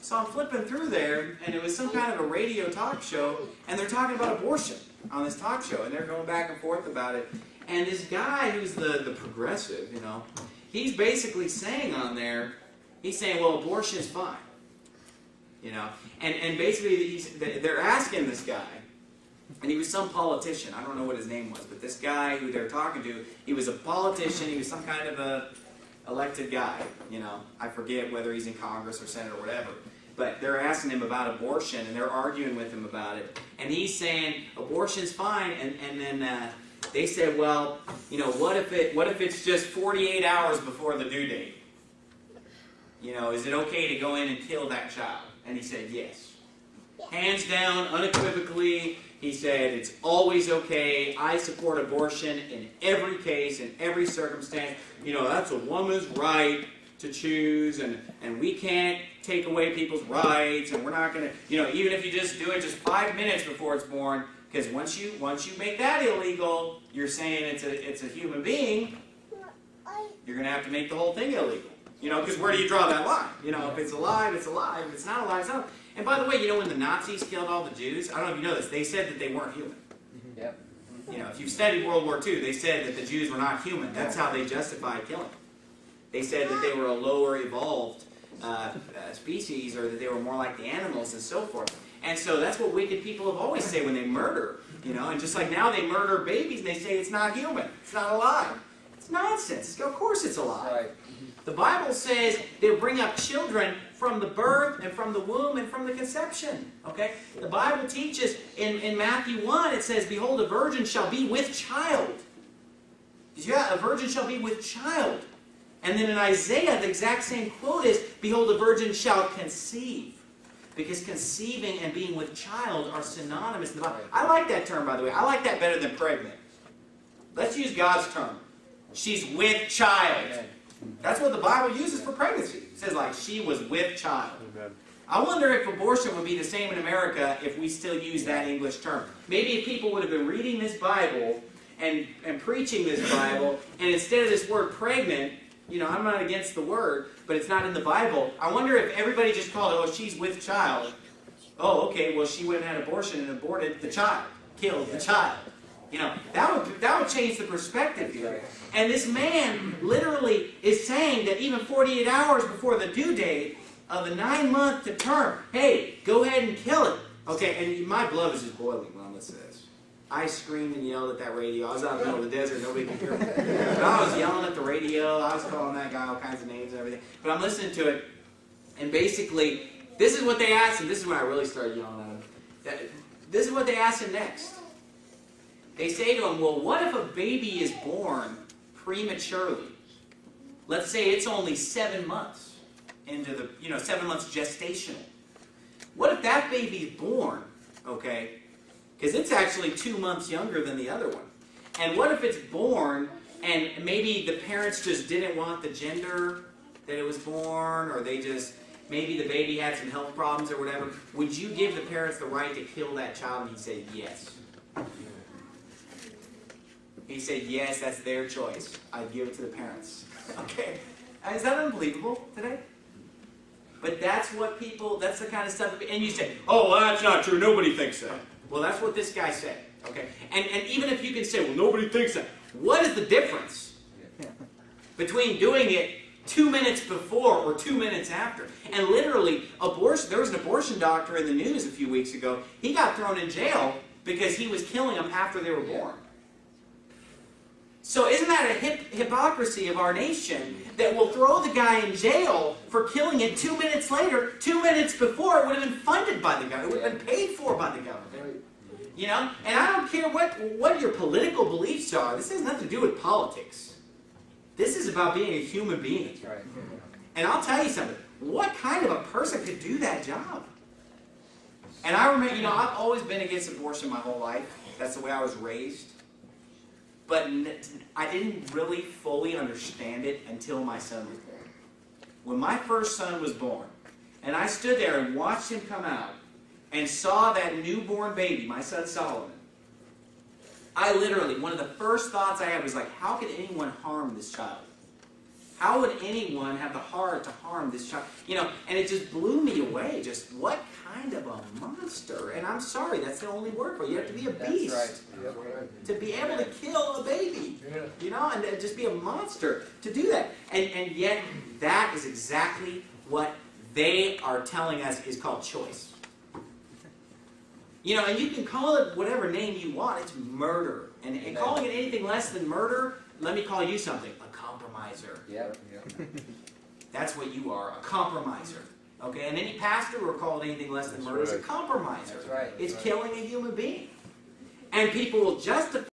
So I'm flipping through there, and it was some kind of a radio talk show, and they're talking about abortion on this talk show, and they're going back and forth about it. And this guy who's the progressive, you know, he's basically saying on there, he's saying, well, abortion is fine. You know, and basically they're asking this guy, and he was some politician. I don't know what his name was, but this guy who they're talking to, he was a politician. He was some kind of a elected guy. You know, I forget whether he's in Congress or Senate or whatever. But they're asking him about abortion, and they're arguing with him about it. And he's saying abortion's fine, and then they said, well, you know, what if it's just 48 hours before the due date? You know, is it okay to go in and kill that child? And he said, yes. Hands down, unequivocally, he said, it's always okay. I support abortion in every case, in every circumstance. You know, that's a woman's right to choose, and we can't take away people's rights, and we're not going to, you know, even if you just do it just 5 minutes before it's born, because once you make that illegal, you're saying it's a human being, you're going to have to make the whole thing illegal. You know, because where do you draw that line? You know, if it's alive, it's alive. If it's not alive, it's not. And by the way, you know, when the Nazis killed all the Jews, I don't know if you know this, they said that they weren't human. Yep. You know, if you've studied World War II, they said that the Jews were not human. That's how they justified killing them. They said that they were a lower evolved species, or that they were more like the animals and so forth. And so that's what wicked people have always said when they murder. You know, and just like now they murder babies and they say it's not human, it's not alive. It's nonsense. Of course it's alive. Right. The Bible says they bring up children from the birth and from the womb and from the conception. Okay? The Bible teaches in Matthew 1, it says, behold, a virgin shall be with child. Yeah, a virgin shall be with child. And then in Isaiah, the exact same quote is, behold, a virgin shall conceive. Because conceiving and being with child are synonymous in the Bible. I like that term, by the way. I like that better than pregnant. Let's use God's term. She's with child. Amen. That's what the Bible uses for pregnancy. It says like she was with child. Amen. I wonder if abortion would be the same in America if we still use that English term. Maybe if people would have been reading this Bible and preaching this Bible, and instead of this word pregnant, you know, I'm not against the word, but it's not in the Bible. I wonder if everybody just called it, oh, she's with child. Oh, okay, well, she went and had abortion and aborted the child, killed the child. You know, that would change the perspective here. And this man literally is saying that even 48 hours before the due date of the 9-month to term, hey, go ahead and kill it. Okay, and my blood is just boiling when I listen to this. I screamed and yelled at that radio. I was out in the middle of the desert, nobody could hear me. But I was yelling at the radio, I was calling that guy all kinds of names and everything. But I'm listening to it, and basically, this is what they asked him. This is when I really started yelling at him. This is what they asked him next. They say to him, well, what if a baby is born prematurely? Let's say it's only 7 months into the, 7 months gestational. What if that baby's born, okay? Because it's actually 2 months younger than the other one. And what if it's born and maybe the parents just didn't want the gender that it was born, or maybe the baby had some health problems or whatever. Would you give the parents the right to kill that child? And he'd say, yes. He said, yes, that's their choice. I'd give it to the parents. Okay. Is that unbelievable today? But that's the kind of stuff, and you say, oh, well, that's not true, nobody thinks that. Well, that's what this guy said, okay? And even if you can say, well, nobody thinks that, what is the difference between doing it 2 minutes before or 2 minutes after? And literally, there was an abortion doctor in the news a few weeks ago. He got thrown in jail because he was killing them after they were born. So isn't that a hypocrisy of our nation that will throw the guy in jail for killing it 2 minutes later, 2 minutes before it would have been funded by the government, it would have been paid for by the government. You know? And I don't care what your political beliefs are. This has nothing to do with politics. This is about being a human being. And I'll tell you something. What kind of a person could do that job? And I remember, I've always been against abortion my whole life. That's the way I was raised. But I didn't really fully understand it until my son was born. When my first son was born, and I stood there and watched him come out, and saw that newborn baby, my son Solomon, I literally, one of the first thoughts I had was like, how could anyone harm this child? How would anyone have the heart to harm this child? You know, and it just blew me away. Just what kind of a monster? And I'm sorry, that's the only word for it. You have to be a beast. That's right. To be able to kill a baby. You know, and just be a monster to do that. And yet, that is exactly what they are telling us is called choice. You know, and you can call it whatever name you want. It's murder. And calling it anything less than murder, let me call you something. A compromiser. Yep. That's what you are, a compromiser. Okay? And any pastor who are called anything less than murder is a compromiser. That's right. It's killing a human being. And people will justify